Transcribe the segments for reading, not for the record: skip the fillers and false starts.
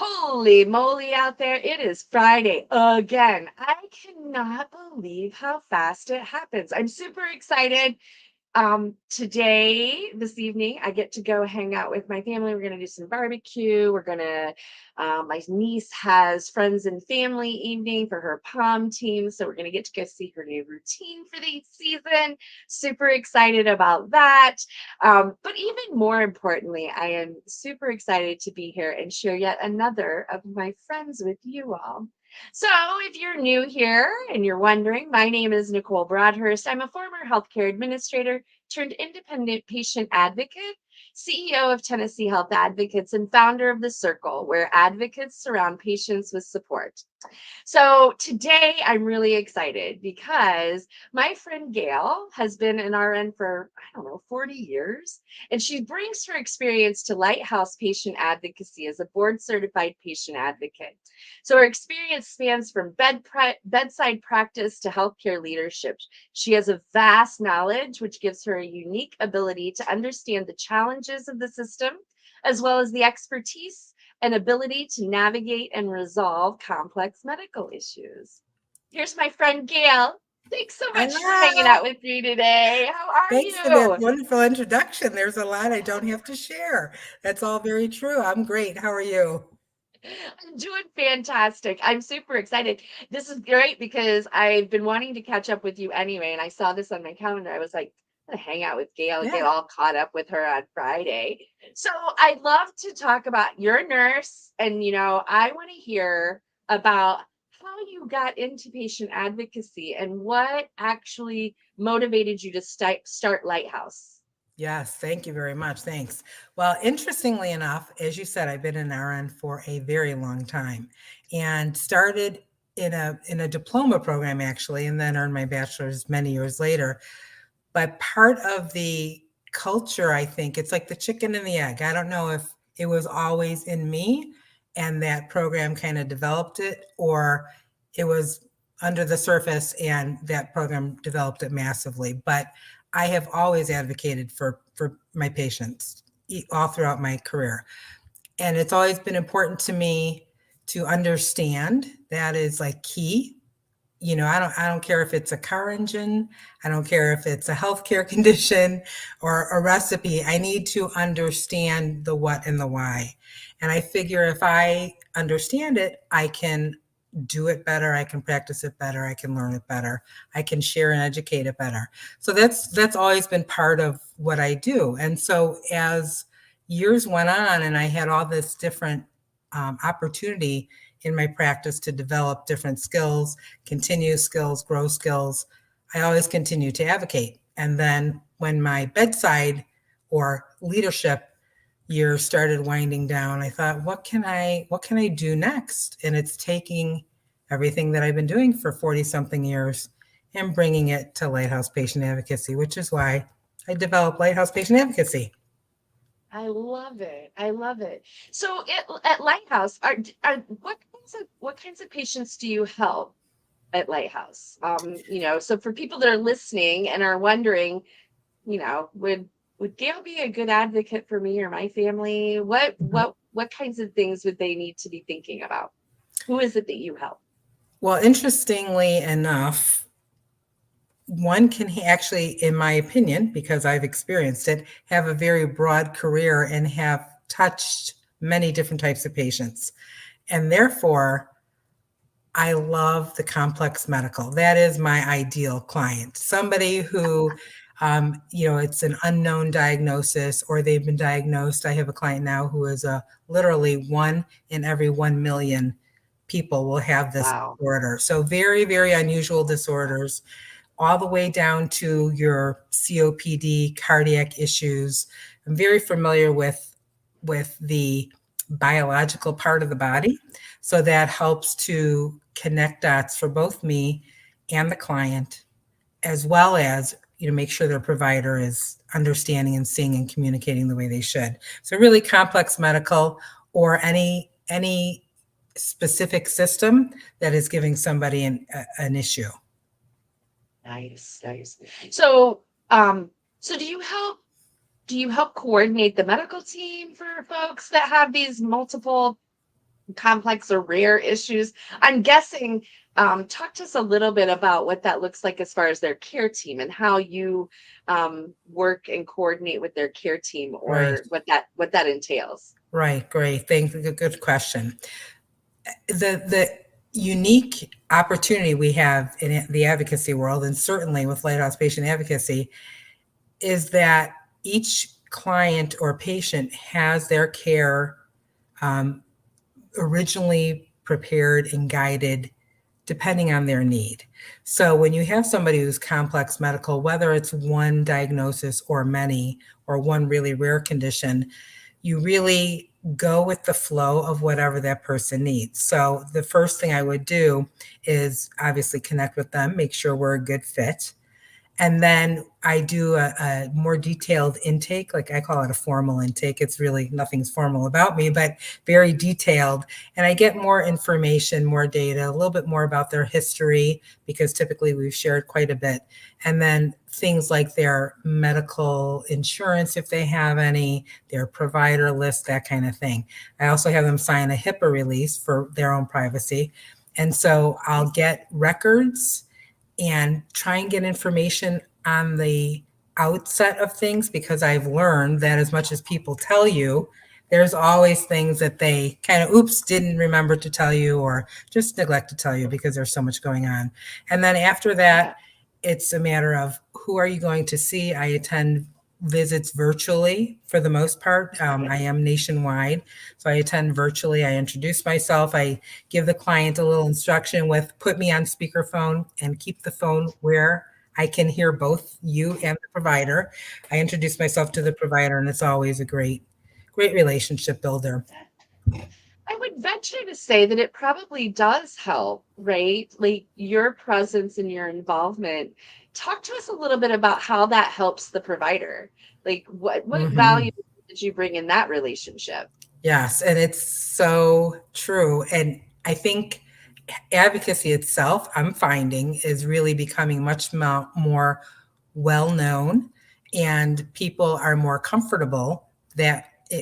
Holy moly out there. It is Friday again. I cannot believe how fast it happens. I'm super excited. Today, this evening, I get to go hang out with my family. We're going to do some barbecue. My niece has friends and family evening for her pom team. So we're going to get to go see her new routine for the season. Super excited about that. But even more importantly, I am super excited to be here and share yet another of my friends with you all. So, if you're new here and you're wondering, my name is Nicole Broadhurst. I'm a former healthcare administrator turned independent patient advocate, CEO of Tennessee Health Advocates, and founder of The Circle, where advocates surround patients with support. So today I'm really excited because my friend Gail has been an RN for, I don't know, 40 years, and she brings her experience to Lighthouse Patient Advocacy as a board certified patient advocate. So her experience spans from bedside practice to healthcare leadership. She has a vast knowledge, which gives her a unique ability to understand the challenges of the system, as well as the expertise and ability to navigate and resolve complex medical issues. Here's my friend Gail. Thanks so much for hanging Hello. out with me today. How are Thanks for that you? wonderful introduction. There's a lot I don't have to share. That's all very true. I'm great. How are you? I'm doing fantastic. I'm super excited. This is great because I've been wanting to catch up with you anyway, and I saw this on my calendar. I was like, I'm gonna hang out with Gail and get Yeah. all caught up with her on Friday. So I'd love to talk about your nurse, and I want to hear about how you got into patient advocacy and what actually motivated you to start Lighthouse. Yes. Thank you very much. Thanks. Well, interestingly enough, as you said, I've been an RN for a very long time and started in a diploma program actually, and then earned my bachelor's many years later. But part of the culture, I think, it's like the chicken and the egg. I don't know if it was always in me and that program kind of developed it, or it was under the surface and that program developed it massively. But I have always advocated for my patients all throughout my career. And it's always been important to me to understand that is like key. I don't care if it's a car engine, I don't care if it's a healthcare condition or a recipe. I need to understand the what and the why. And I figure if I understand it, I can do it better, I can practice it better, I can learn it better, I can share and educate it better. So that's always been part of what I do. And so as years went on and I had all this different opportunity in my practice to develop different skills, continue skills, grow skills, I always continue to advocate. And then when my bedside or leadership years started winding down, I thought, what can I do next? And it's taking everything that I've been doing for 40 something years and bringing it to Lighthouse Patient Advocacy, which is why I developed Lighthouse Patient Advocacy. I love it. I love it. So at Lighthouse, are what kinds of patients do you help at Lighthouse? So for people that are listening and are wondering, would Gail be a good advocate for me or my family? What kinds of things would they need to be thinking about? Who is it that you help? Well, interestingly enough, one can actually, in my opinion, because I've experienced it, have a very broad career and have touched many different types of patients. And therefore, I love the complex medical. That is my ideal client. Somebody who, it's an unknown diagnosis or they've been diagnosed. I have a client now who is literally 1 in every 1 million people will have this Wow. disorder. So very, very unusual disorders, all the way down to your COPD, cardiac issues. I'm very familiar with the biological part of the body. So that helps to connect dots for both me and the client, as well as make sure their provider is understanding and seeing and communicating the way they should. So really complex medical or any specific system that is giving somebody an issue. Nice, nice. So, so do you help coordinate the medical team for folks that have these multiple, complex or rare issues. I'm guessing, talk to us a little bit about what that looks like as far as their care team and how you work and coordinate with their care team, Right, or what that entails. right, great. Thanks. Good question. The unique opportunity we have in the advocacy world, and certainly with Lighthouse Patient Advocacy, is that each client or patient has their care um, originally prepared and guided depending on their need. So when you have somebody who's complex medical, whether it's one diagnosis or many, or one really rare condition, you really go with the flow of whatever that person needs. So the first thing I would do is obviously connect with them, make sure we're a good fit. And then I do a more detailed intake, like I call it a formal intake. It's really nothing's formal about me, but very detailed. And I get more information, more data, a little bit more about their history, because typically we've shared quite a bit. And then things like their medical insurance, if they have any, their provider list, that kind of thing. I also have them sign a HIPAA release for their own privacy. And so I'll get records and try and get information on the outset of things, because I've learned that as much as people tell you, there's always things that they kind of oops didn't remember to tell you, or just neglect to tell you because there's so much going on. And then after Yeah. that, it's a matter of who are you going to see. I attend visits virtually for the most part. I am nationwide, so I attend virtually. I introduce myself. I give the client a little instruction with put me on speakerphone and keep the phone where I can hear both you and the provider. I introduce myself to the provider, and it's always a great relationship builder. I would venture to say that it probably does help, right? Like your presence and your involvement. Talk to us a little bit about how that helps the provider. Like what value Mhm. did you bring in that relationship? Yes, and it's so true. And I think advocacy itself, I'm finding, is really becoming much more well known, and people are more comfortable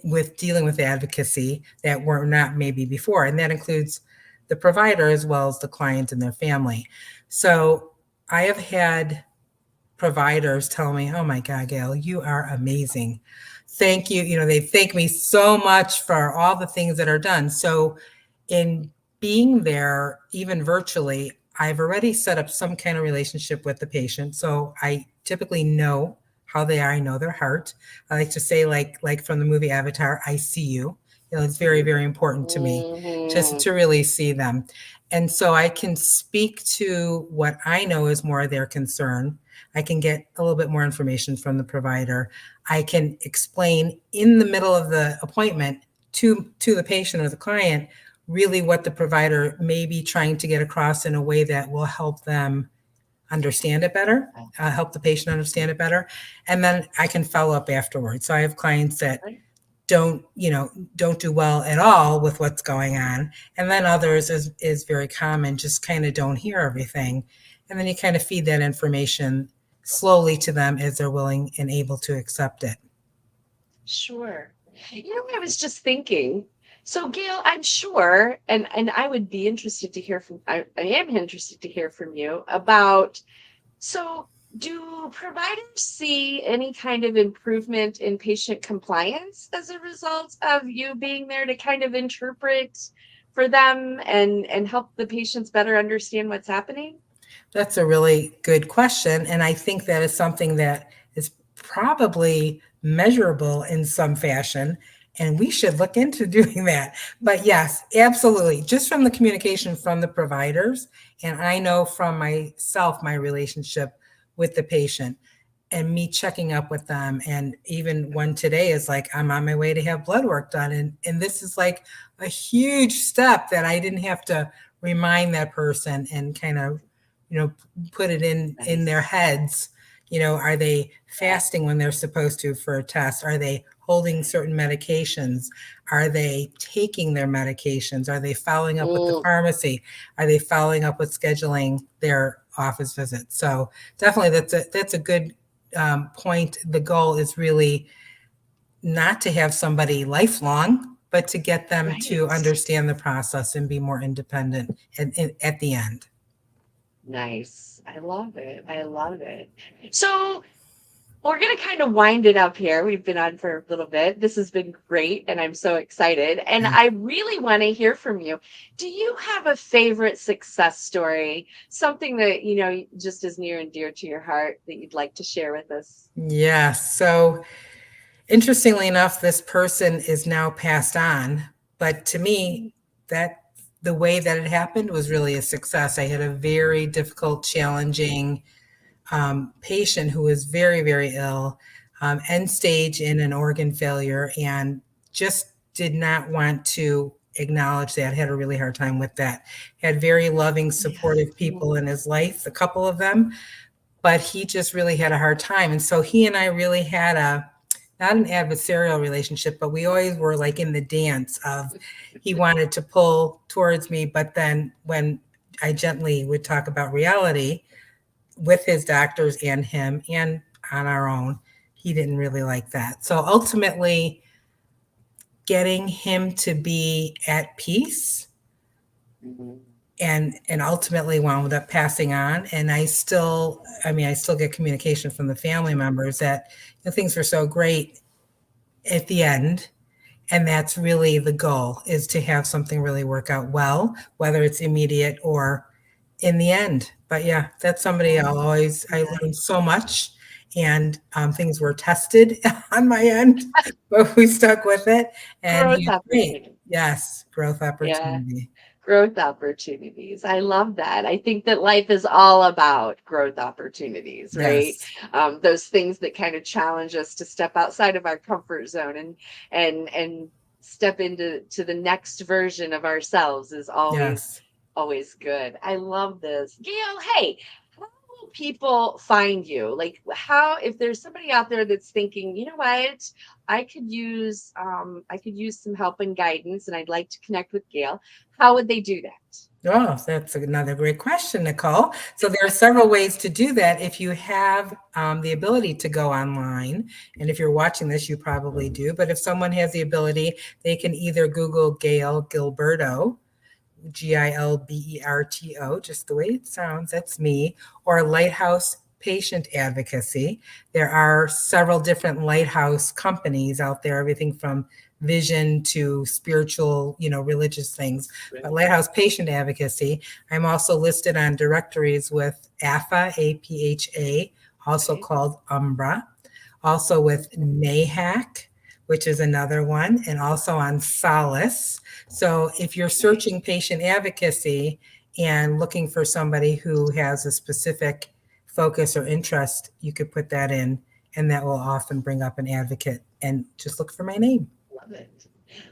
with dealing with advocacy that were not maybe before. And that includes the provider as well as the client and their family. So I have had providers tell me, "Oh my God, Gail, you are amazing. Thank you." They thank me so much for all the things that are done. So in being there, even virtually, I've already set up some kind of relationship with the patient. So I typically know how they are. I know their heart. I like to say, like from the movie Avatar, I see you. It's very, very important to me just Mhm. to really see them. And so I can speak to what I know is more their concern. I can get a little bit more information from the provider. I can explain in the middle of the appointment to the patient or the client really what the provider may be trying to get across in a way that will help them understand it better, help the patient understand it better. And then I can follow up afterwards. So I have clients that Right. don't do well at all with what's going on. And then others is very common, just kind of don't hear everything. And then you kind of feed that information slowly to them as they're willing and able to accept it. Sure. I was just thinking. So, Gail, I'm sure, and I would be interested to hear from. I am interested to hear from you about. So, do providers see any kind of improvement in patient compliance as a result of you being there to kind of interpret for them and help the patients better understand what's happening? That's a really good question. And I think that is something that is probably measurable in some fashion. And we should look into doing that. But yes, absolutely. Just from the communication from the providers. And I know from myself, my relationship with the patient and me checking up with them. And even one today is like, I'm on my way to have blood work done. And this is like a huge step that I didn't have to remind that person and kind of you know put it in their Nice. heads. Are they fasting when they're supposed to for a test? Are they holding certain medications? Are they taking their medications? Are they following up with the Mm, pharmacy? Are they following up with scheduling their office visits? So definitely that's a good point. The goal is really not to have somebody lifelong, but to get them to Right. understand the process and be more independent at the end. Nice. I love it. I love it. So we're going to kind of wind it up here. We've been on for a little bit. This has been great, and I'm so excited. And Yeah. I really want to hear from you. Do you have a favorite success story? Something that, just is near and dear to your heart that you'd like to share with us? Yes. So interestingly enough, this person is now passed on, but to me, that the way that it happened was really a success. I had a very difficult, challenging patient who was very, very ill, end stage in an organ failure, and just did not want to acknowledge that, had a really hard time with that. Had very loving, supportive people in his life, a couple of them, but he just really had a hard time. And so he and I really had not an adversarial relationship, but we always were like in the dance of, he wanted to pull towards me, but then when I gently would talk about reality with his doctors and him and on our own, he didn't really like that. So ultimately, getting him to be at peace and ultimately wound up passing on. And I still get communication from the family members that things were so great at the end. And that's really the goal, is to have something really work out well, whether it's immediate or in the end. But yeah, that's somebody I learned so much, and things were tested on my end, but we stuck with it. And Growth he's great. opportunity. Yes, growth Yeah. opportunity. Growth opportunities. I love that. I think that life is all about growth opportunities, right? Yes, Those things that kind of challenge us to step outside of our comfort zone and step into the next version of ourselves is yes. always good. I love this. Gail, hey, how will people find you? Like, how, if there's somebody out there that's thinking, you know what, I could use some help and guidance and I'd like to connect with Gail, how would they do that? Oh, that's another great question, Nicole. So there are several ways to do that. If you have the ability to go online, and if you're watching this, you probably do, but if someone has the ability, they can either Google Gail Gilberto, Gilberto, just the way it sounds, that's me, or Lighthouse Patient Advocacy. There are several different lighthouse companies out there, everything from vision to spiritual, religious things. But Lighthouse Patient Advocacy, I'm also listed on directories with APHA, APHA, also called Umbra, also with NAHAC, which is another one, and also on Solace. So if you're searching patient advocacy and looking for somebody who has a specific focus or interest, you could put that in, and that will often bring up an advocate, and just look for my name. Love it.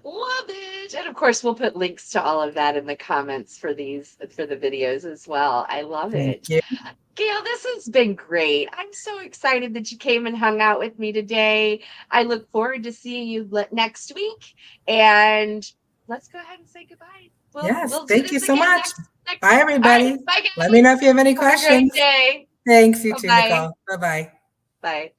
Love it. And of course, we'll put links to all of that in the comments for the videos as well. I love Thank it. you. Gail, this has been great. I'm so excited that you came and hung out with me today. I look forward to seeing you next week. And let's go ahead and say goodbye. Yes, We'll do thank you this so again much. next. Bye, All right. everybody. Bye, Let me know if guys. you have any Have a great questions. day. Thanks, you too, Bye-bye. Nicole. Bye-bye. Bye.